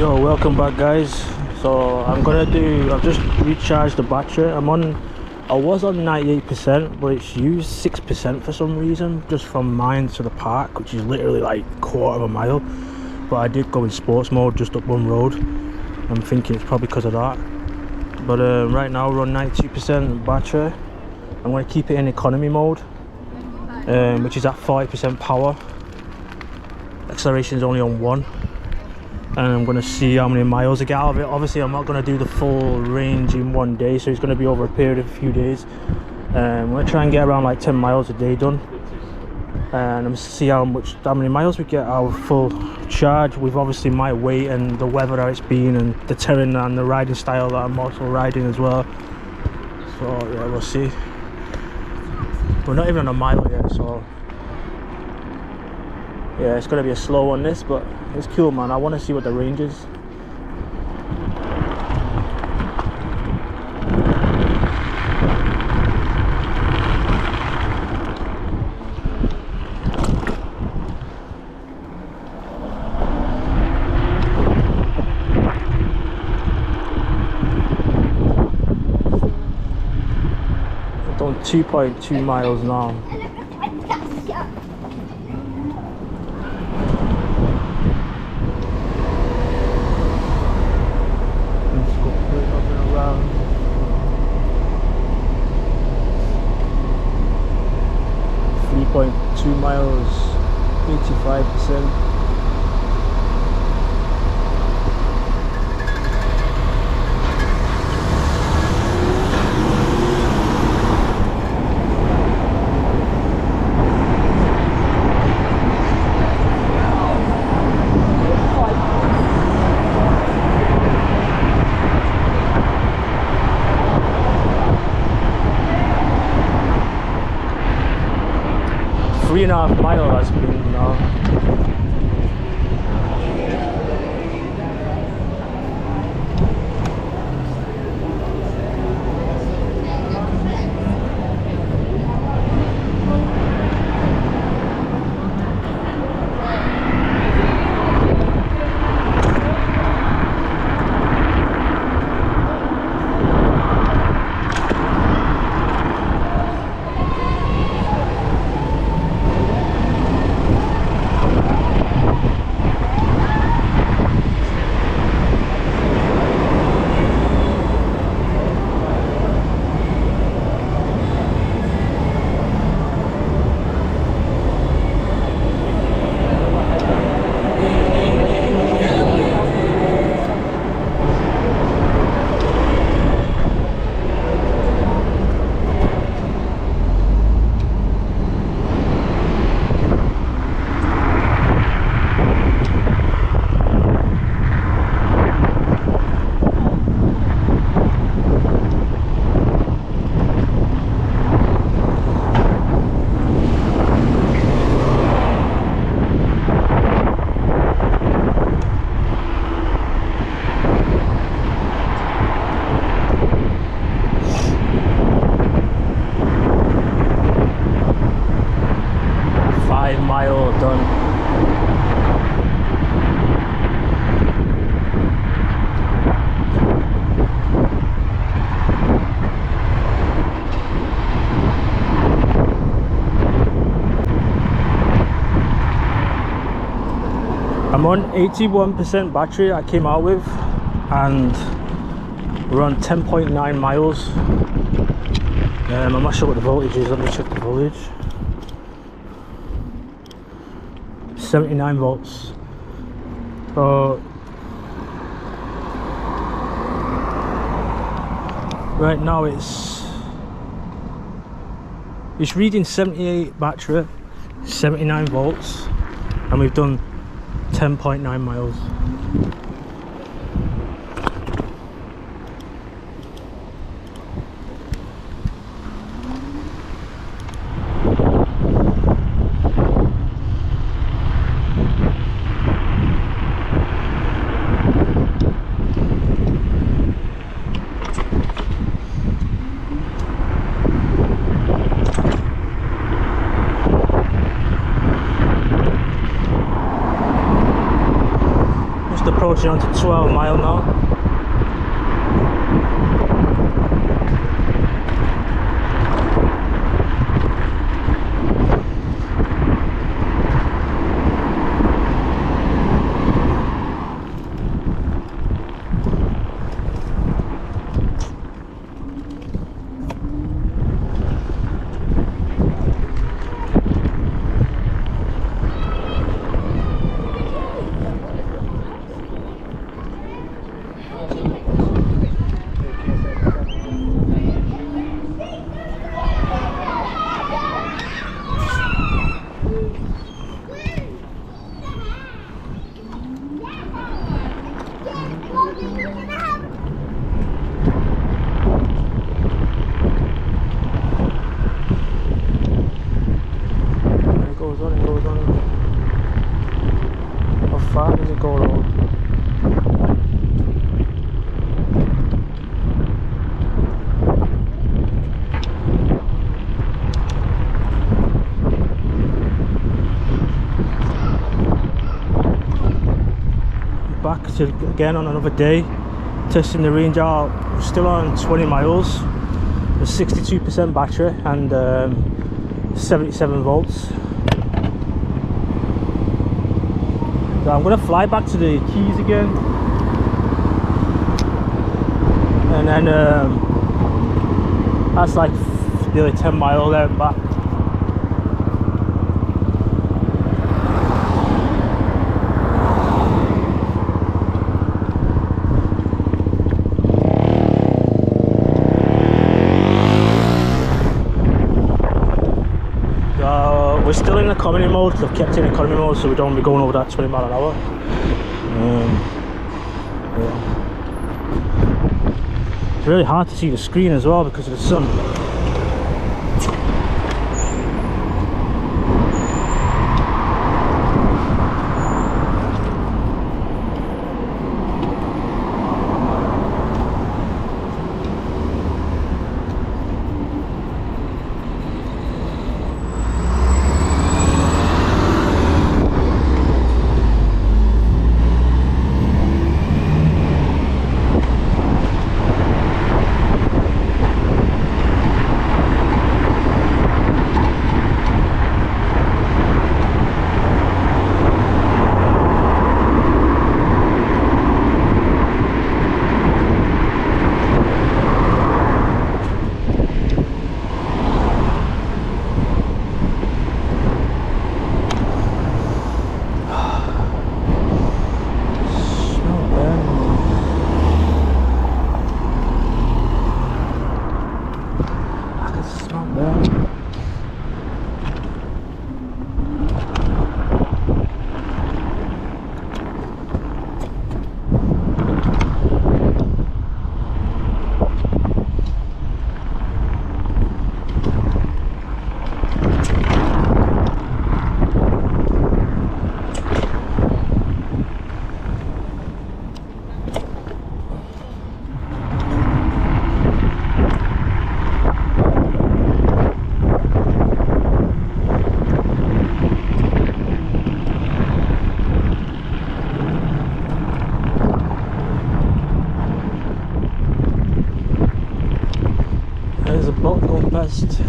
Yo, welcome back guys. So I've just recharged the battery. I was on 98%, but it's used 6% for some reason, just from mine to the park, which is literally like a quarter of a mile. But I did go in sports mode just up one road. I'm thinking it's probably because of that. But right now we're on 92% battery. I'm going to keep it in economy mode, which is at 40% power. Acceleration is only on 1. And I'm going to see how many miles I get out of it. Obviously I'm not going to do the full range in one day, so it's going to be over a period of a few days. I'm going to try and get around like 10 miles a day done, and I'm going to see how many miles we get out of full charge, with obviously my weight and the weather that it's been and the terrain and the riding style that I'm also riding as well. So yeah, we'll see. We're not even on a mile yet, so yeah, it's going to be a slow one this, but it's cool, man. I want to see what the range is. I've done 2.2 miles now. Point 2 miles, 85%. Three and a half mile has been now. Mile done. I'm on 81% battery I came out with, and we're on 10.9 miles. I'm not sure what the voltage is. Let me check the voltage. 79 volts. Right now it's reading 78 battery, 79 volts, and we've done 10.9 miles. just approaching onto 12 mile now. Back to again on another day, testing the range out. We're still on 20 miles with 62% battery and 77 volts. So I'm gonna fly back to the Keys again, and then that's like nearly 10 miles there and back. We're still in economy mode. I've kept it in economy mode so we don't be going over that 20 mile an hour. Yeah. It's really hard to see the screen as well because of the sun. There's a boat going past.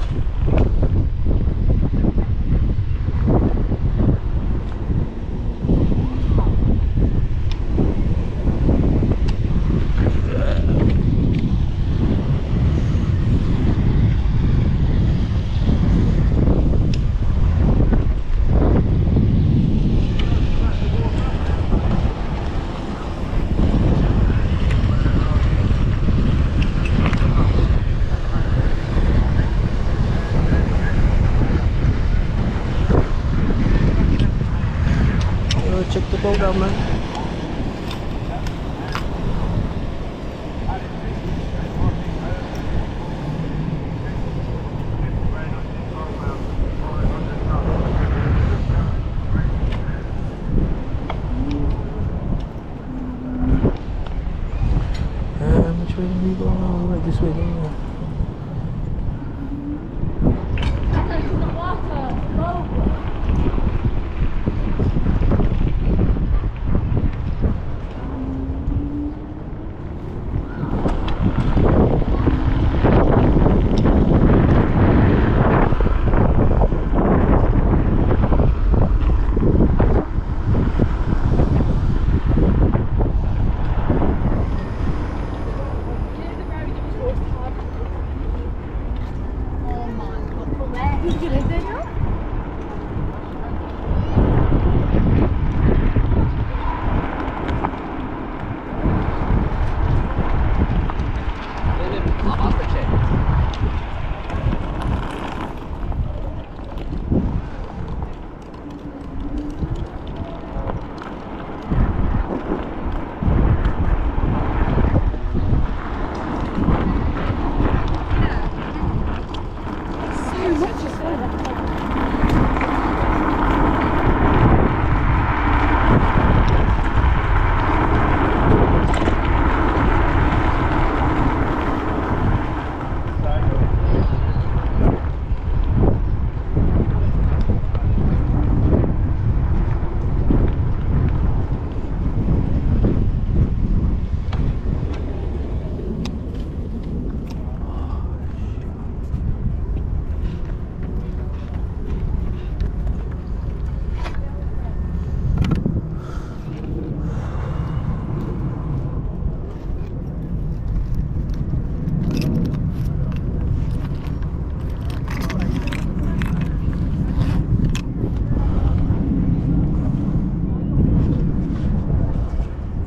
Check the boat out, man. Which way are we going? Oh, right this way, don't we?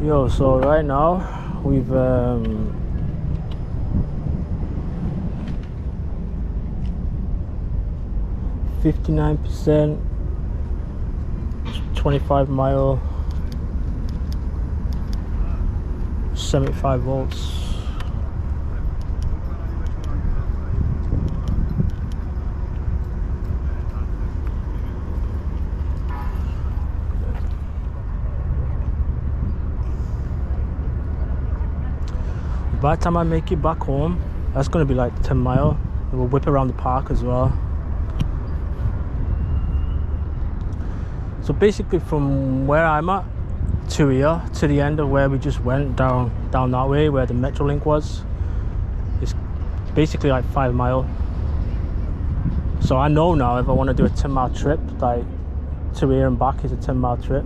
Yo, so right now we've 59%, 25 mile, 75 volts. By the time I make it back home, that's going to be like 10 mile. We'll whip around the park as well. So basically from where I'm at to here, to the end of where we just went down that way where the Metrolink was, it's basically like 5 mile. So I know now if I want to do a 10 mile trip, like to here and back is a 10 mile trip.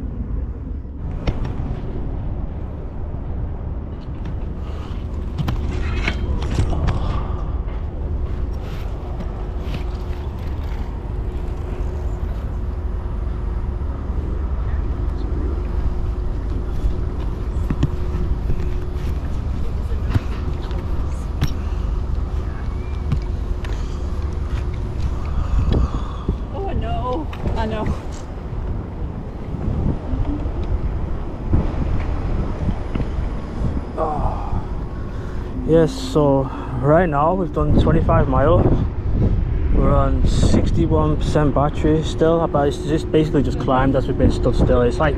I know. Yes, so right now we've done 25 miles. We're on 61% battery still, but it's just basically just climbed as we've been stood still. It's like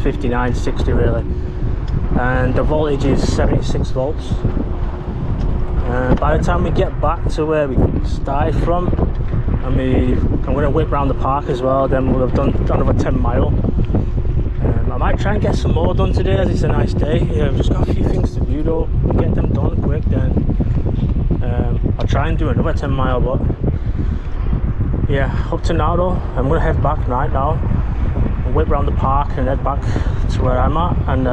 59, 60 really. And the voltage is 76 volts. And by the time we get back to where we started from, I'm going to whip around the park as well, then we'll have done another 10 mile. I might try and get some more done today as it's a nice day. I've just got a few things to do though. Get them done quick, then I'll try and do another 10 mile, but yeah, up to now though, I'm going to head back right now and whip around the park and head back to where I'm at, and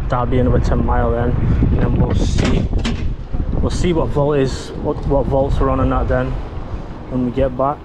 that'll be another 10 mile then, and then we'll see what volts we're on that then when we get back.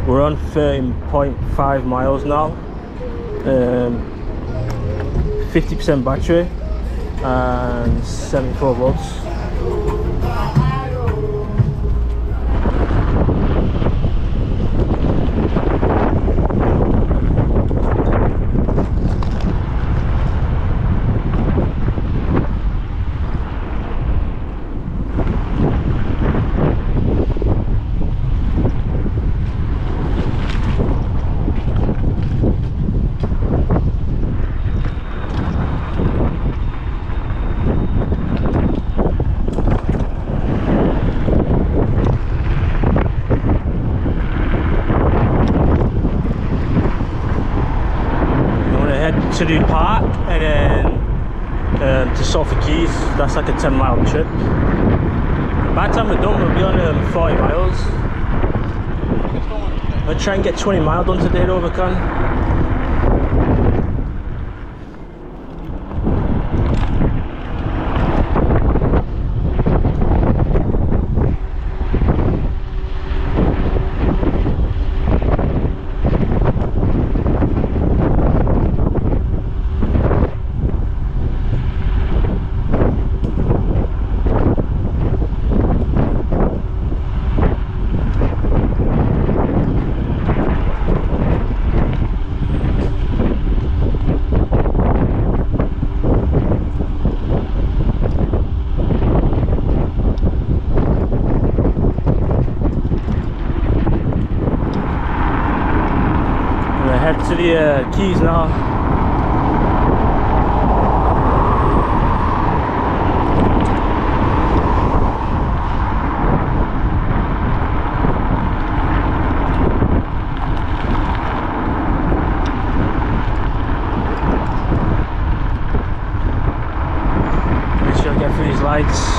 We're on 13.5 miles now, 50% battery and 74 volts. To the park and then to Salford Keys. That's like a 10 mile trip. By the time we're done, we'll be on 40 miles. I'll try and get 20 miles done today though if I can. the keys now. Make sure I get through these lights.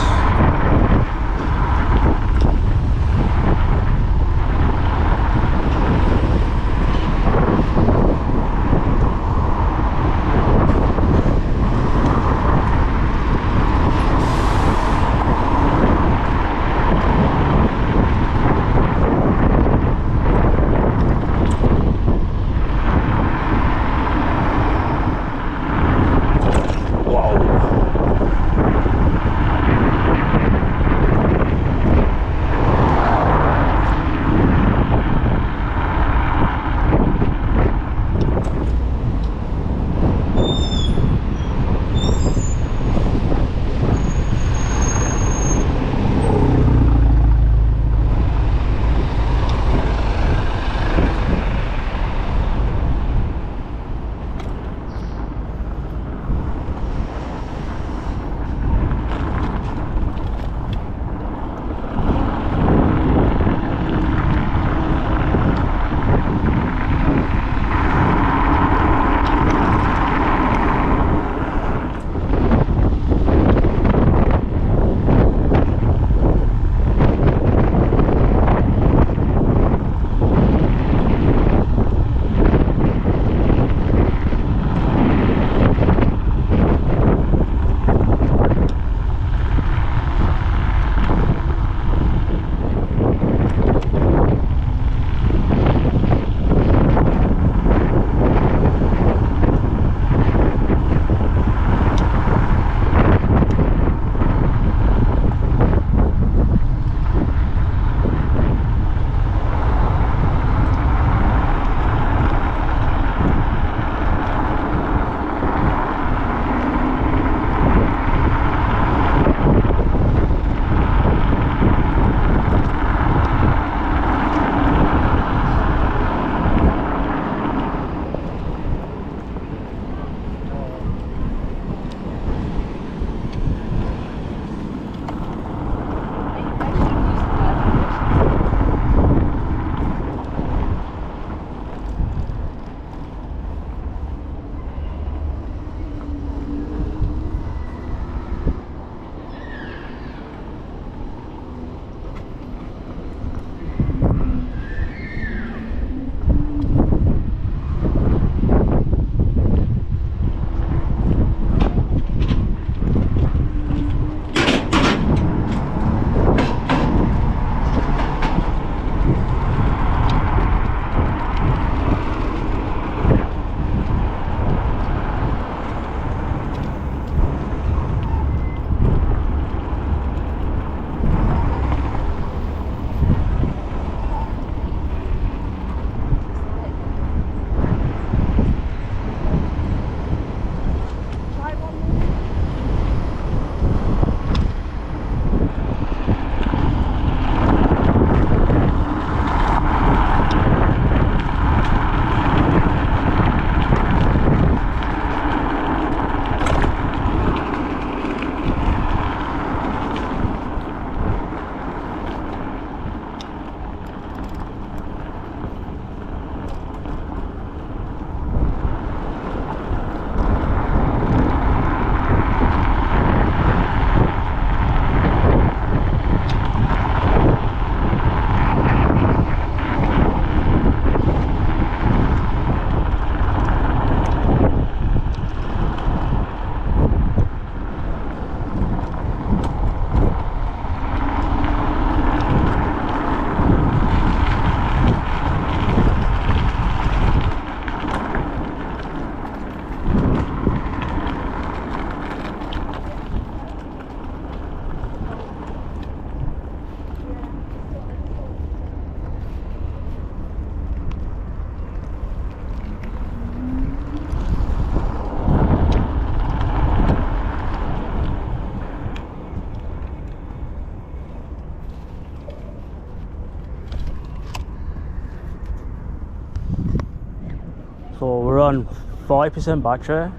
So we're on 40% battery,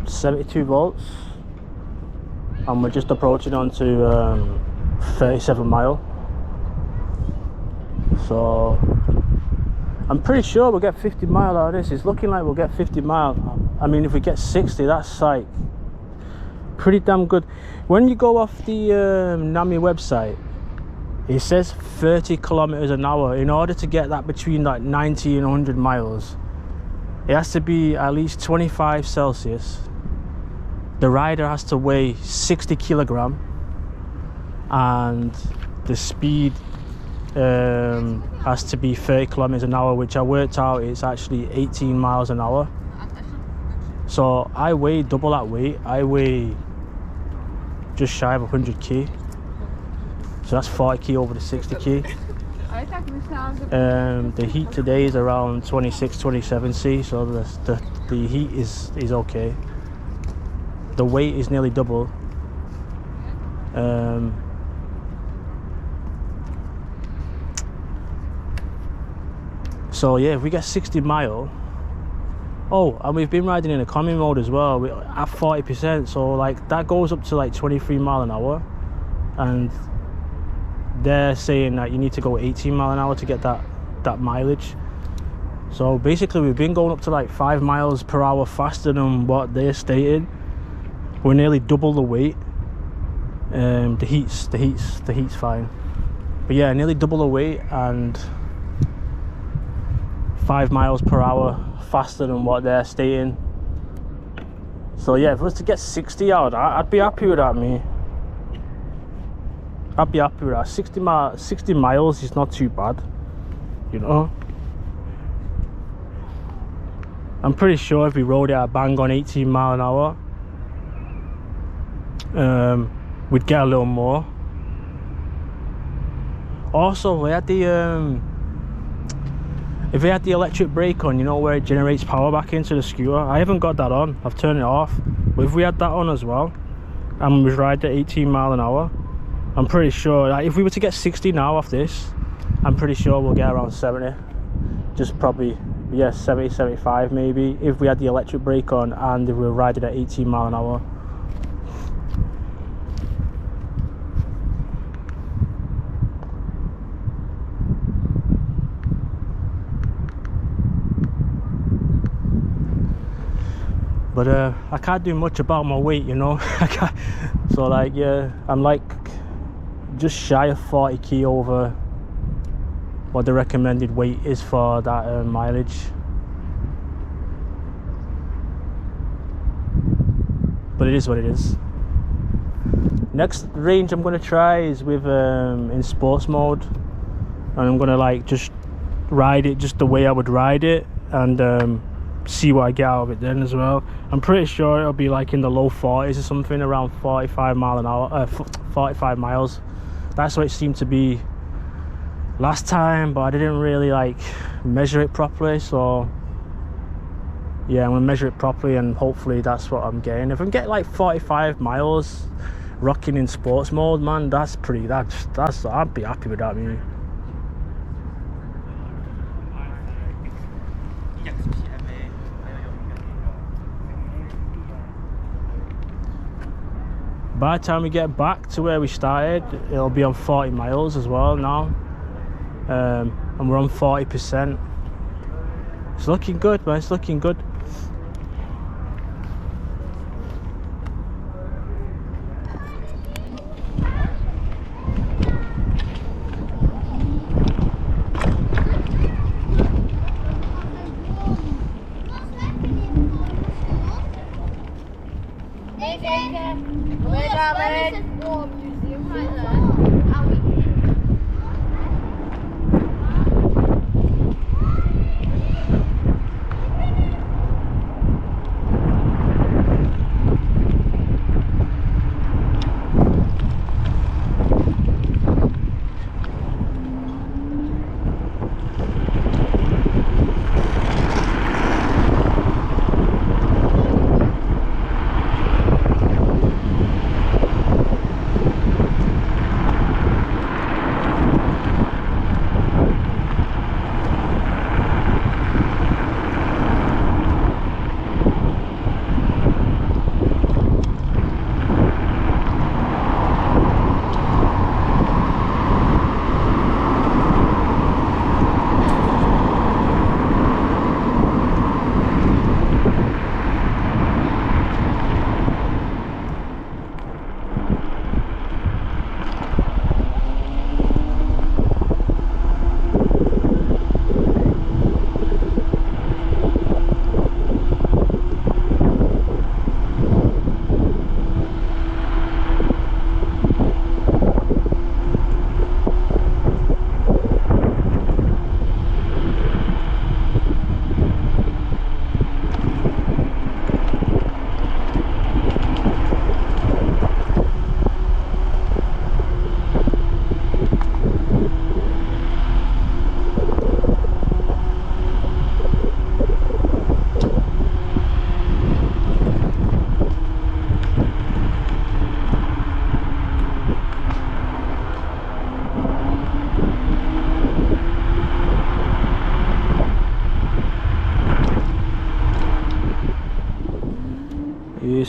72 volts, and we're just approaching onto 37 mile. So I'm pretty sure we'll get 50 mile out of this. It's looking like we'll get 50 mile. I mean, if we get 60, that's like pretty damn good. When you go off the Nami website, it says 30 kilometers an hour. In order to get that between like 90 and 100 miles, it has to be at least 25 Celsius. The rider has to weigh 60 kilogram, and the speed has to be 30 kilometers an hour, which I worked out is actually 18 miles an hour. So I weigh double that weight. I weigh just shy of 100 kg. So that's 40 kg over the 60 kg. The heat today is around 26-27 C, so the heat is okay. The weight is nearly double. So yeah, if we get 60 mile. Oh, and we've been riding in economy mode as well at 40%, so like that goes up to like 23 mile an hour, and they're saying that you need to go 18 mile an hour to get that mileage. So basically we've been going up to like 5 miles per hour faster than what they're stating. We're nearly double the weight. The heat's fine, but yeah, nearly double the weight and 5 miles per hour faster than what they're stating. So yeah, if it was to get 60 out, I'd be happy with that, me. I'd be happy with that. 60 miles is not too bad, you know. I'm pretty sure if we rode it at bang on 18 mile an hour, we'd get a little more. Also, we had the if we had the electric brake on, you know, where it generates power back into the scooter, I haven't got that on. I've turned it off. But if we had that on as well, and we ride at 18 mile an hour, I'm pretty sure, like, if we were to get 60 now off this, I'm pretty sure we'll get around 70. Just probably, yeah, 70, 75 maybe, if we had the electric brake on and if we were riding at 18 mile an hour. But I can't do much about my weight, you know. I can't. So like, yeah, I'm like just shy of 40 kg over what the recommended weight is for that mileage. But it is what it is. Next range I'm going to try is with in sports mode, and I'm going to like just ride it just the way I would ride it, and see what I get out of it then as well. I'm pretty sure it'll be like in the low 40s or something, around 45 mile an hour, 45 miles. That's what it seemed to be last time, but I didn't really like measure it properly. So yeah, I'm gonna measure it properly and hopefully that's what I'm getting. If I can get like 45 miles rocking in sports mode, man, that's I'd be happy with that, me. By the time we get back to where we started, it'll be on 40 miles as well now, and we're on 40%. It's looking good, man. It's looking good.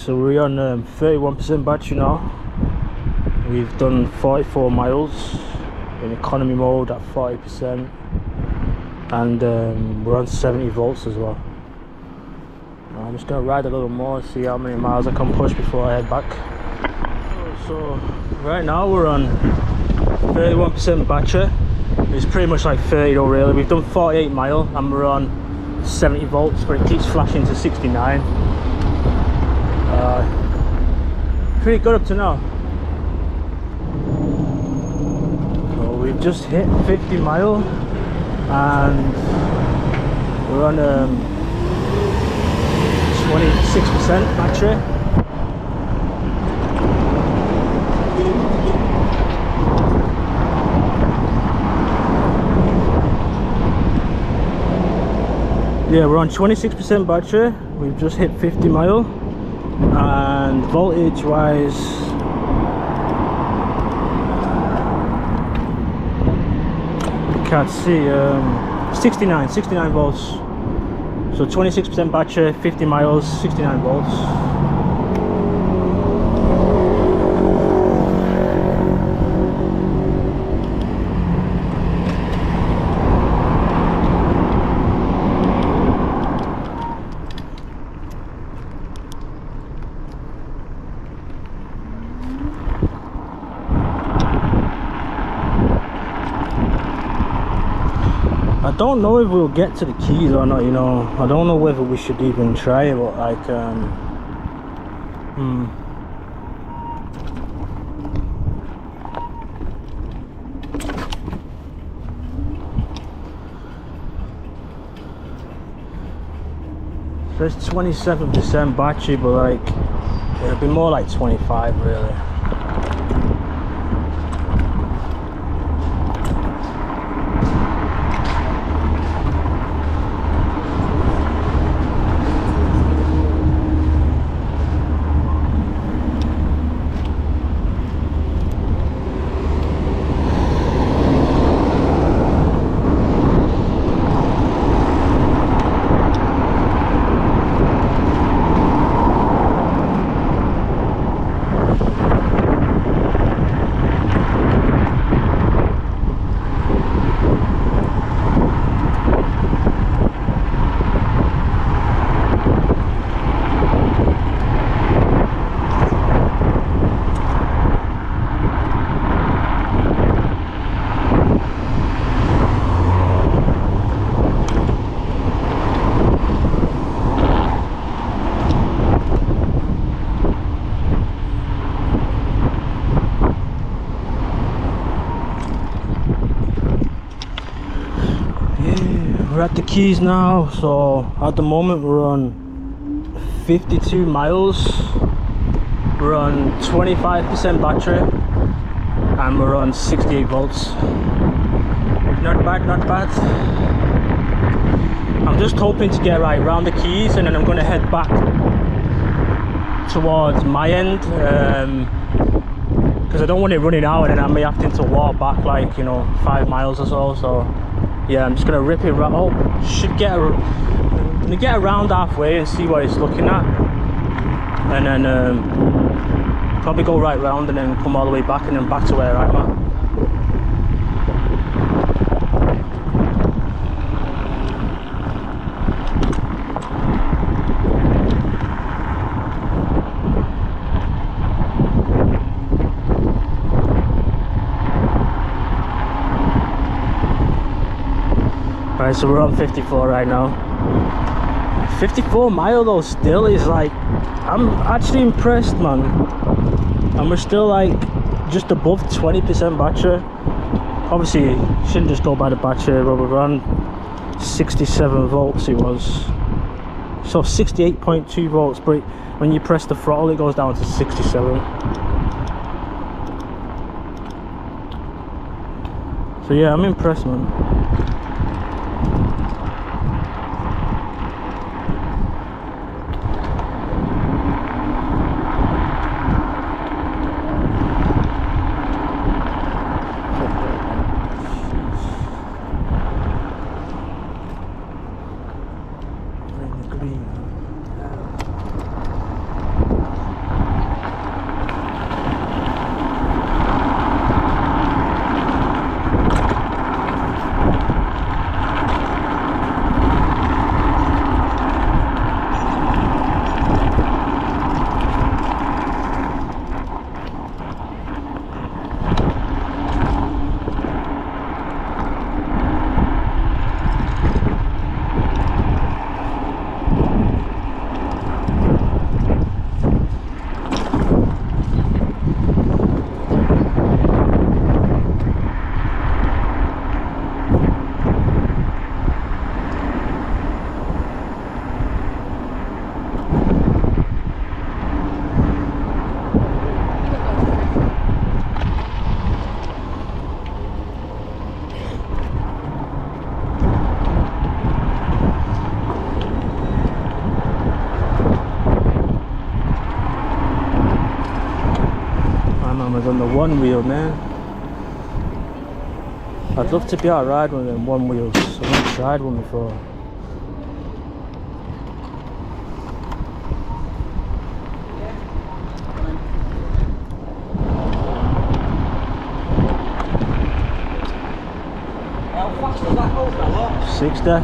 so we're on 31% battery now. We've done 44 miles in economy mode at 40%, and we're on 70 volts as well. I'm just gonna ride a little more, see how many miles I can push before I head back. So right now we're on 31% battery. It's pretty much like 30 though really. We've done 48 mile and we're on 70 volts, but it keeps flashing to 69. Pretty good up to now. So we've just hit 50 mile and we're on 26% battery. Yeah, we're on 26% battery. We've just hit 50 mile, and voltage wise, you can't see, 69 volts. So 26% battery, 50 miles, 69 volts. I don't know if we'll get to the keys or not, you know. I don't know whether we should even try it, but like, there's 27% battery, but like, it'll be more like 25 really. We're at the keys now, so at the moment we're on 52 miles, we're on 25% battery, and we're on 68 volts. Not bad, not bad. I'm just hoping to get right around the keys, and then I'm going to head back towards my end, because I don't want it running out and then I may have to walk back like, you know, 5 miles or so. So yeah, I'm just gonna rip it around. Oh, should get I'm gonna get around halfway and see what it's looking at, and then probably go right round and then come all the way back and then back to where I'm at. Alright, so we're on 54 right now. 54 mile though still is like, I'm actually impressed, man. And we're still like just above 20% battery. Obviously you shouldn't just go by the battery, but we're on 67 volts it was. So 68.2 volts, but when you press the throttle it goes down to 67. So yeah, I'm impressed, man. one wheel, man. I'd love to be able to ride one of them one wheels. I've never tried one before. How fast does that go, fella? 60.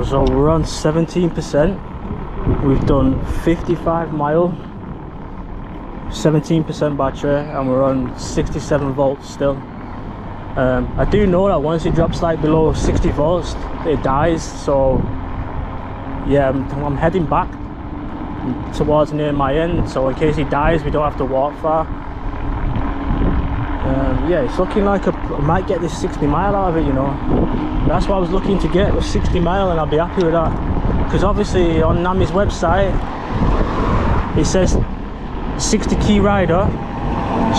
So we're on 17%. We've done 55 mile, 17% battery, and we're on 67 volts still. I do know that once it drops like below 60 volts, it dies. So yeah, I'm heading back towards near my end. So in case it dies, we don't have to walk far. Yeah, it's looking like I might get this 60 mile out of it, you know. That's what I was looking to get, was 60 mile, and I'll be happy with that. Because obviously on Nami's website it says 60 key rider,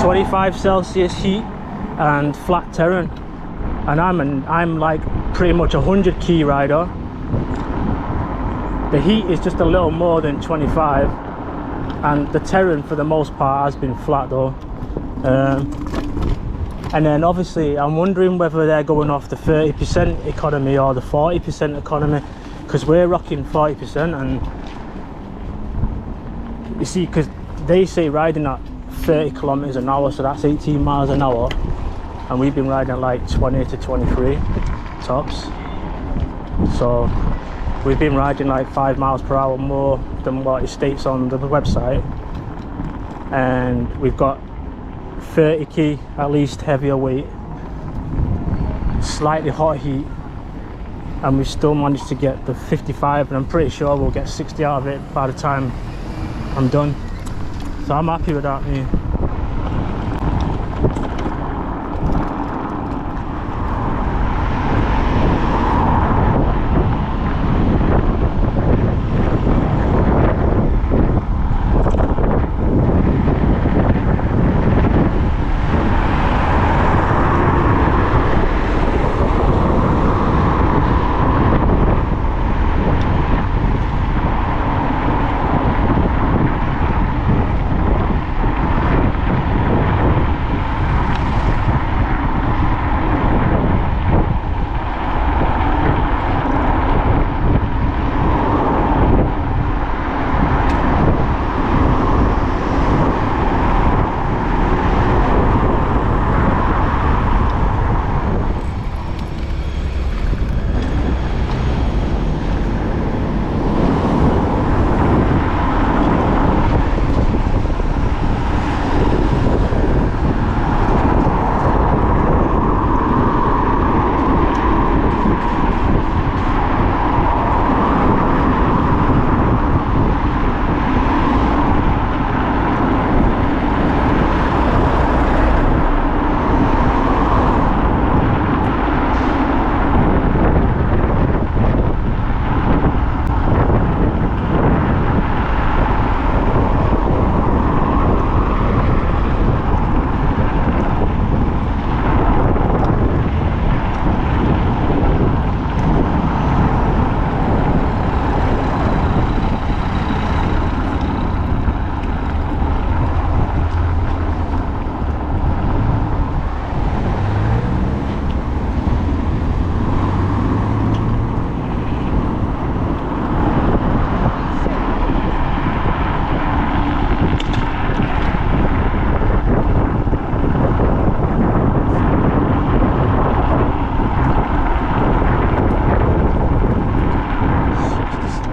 25 Celsius heat and flat terrain, and I'm like pretty much 100 key rider. The heat is just a little more than 25, and the terrain for the most part has been flat though. And then obviously I'm wondering whether they're going off the 30% economy or the 40% economy, because we're rocking 40%. And you see, because they say riding at 30 kilometers an hour, so that's 18 miles an hour, and we've been riding at like 20 to 23 tops. So we've been riding like 5 miles per hour more than what it states on the website, and we've got 30 key, at least heavier weight, slightly hot heat, and we still managed to get the 55, and I'm pretty sure we'll get 60 out of it by the time I'm done. So I'm happy with that, me.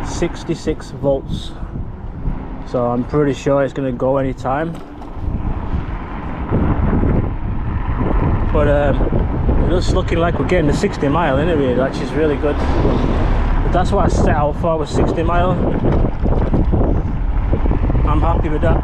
66 volts, so I'm pretty sure it's going to go anytime. But it looks looking like we're getting the 60 mile anyway, which is really good. But that's what I set out for, was 60 mile. I'm happy with that.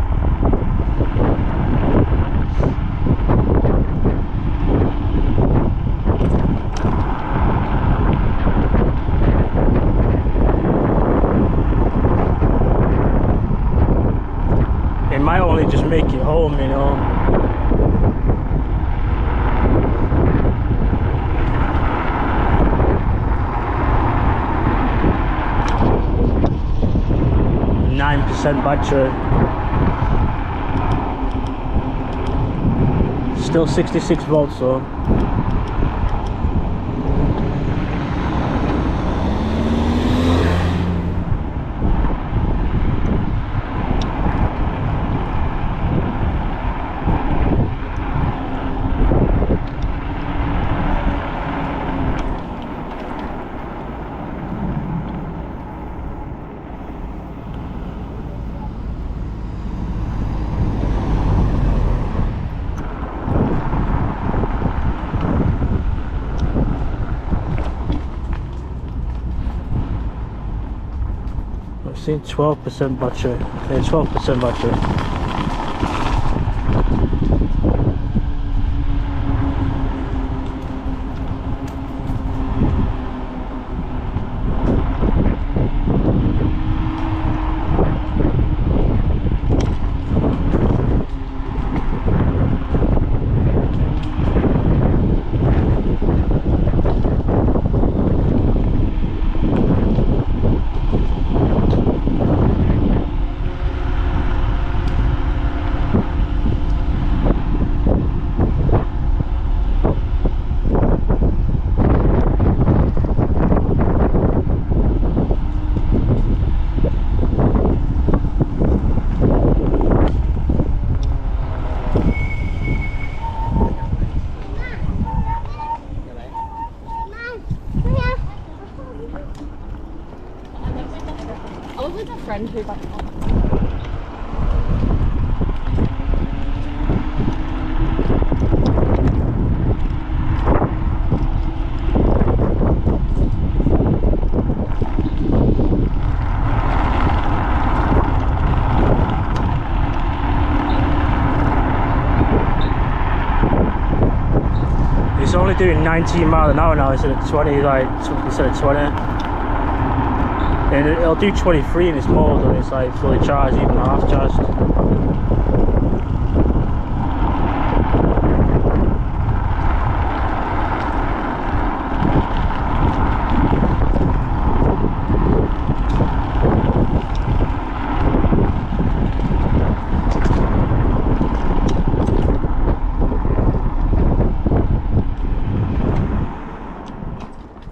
it might only just make it home, you know. %9 battery. Still 66 volts though. I've seen 12% battery. 12% battery. I was with a friend who got it on. It's only doing 19 miles an hour now instead of 20, like instead of 20. And it'll do 23 in this mode when it's like fully charged, even half charged.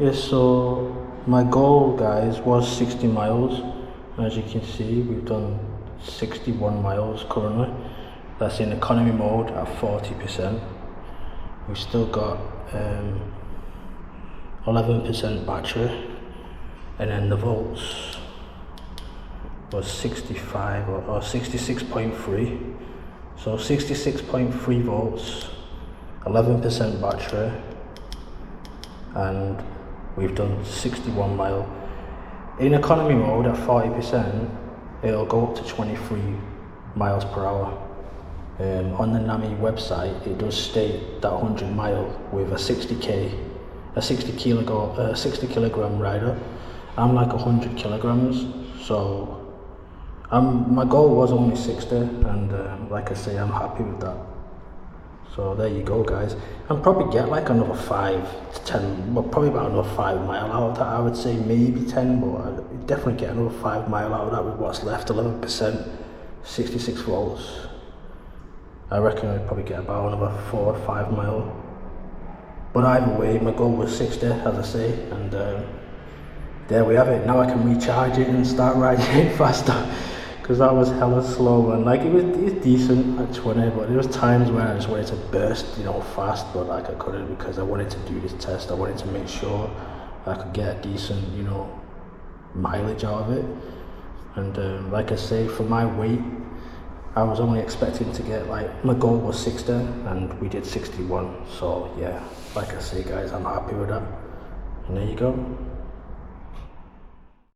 Yes, so my goal, guys, was 60 miles. As you can see, we've done 61 miles currently. That's in economy mode at 40%. We've still got 11% battery, and then the volts was 65 or 66.3. So 66.3 volts, 11% battery, and we've done 61 mile. In economy mode at 40%, it'll go up to 23 miles per hour. On the Nami website, it does state that 100 mile with a 60 kilogram rider. I'm like 100 kilograms, so my goal was only 60, and like I say, I'm happy with that. So there you go, guys. I'll probably get like another 5 to 10, well, probably about another 5 mile out of that. I would say maybe 10, but I'd definitely get another 5 mile out of that with what's left. 11%, 66 volts. I reckon I'd probably get about another 4 or 5 mile. But either way, my goal was 60, as I say, and there we have it. Now I can recharge it and start riding it faster. Because that was hella slow, and like it was decent at 20, but there was times when I just wanted to burst, you know, fast, but like I couldn't because I wanted to do this test. I wanted to make sure I could get a decent, you know, mileage out of it. And like I say, for my weight, I was only expecting to get, like, my goal was 60, and we did 61. So yeah, like I say, guys, I'm happy with that. And there you go.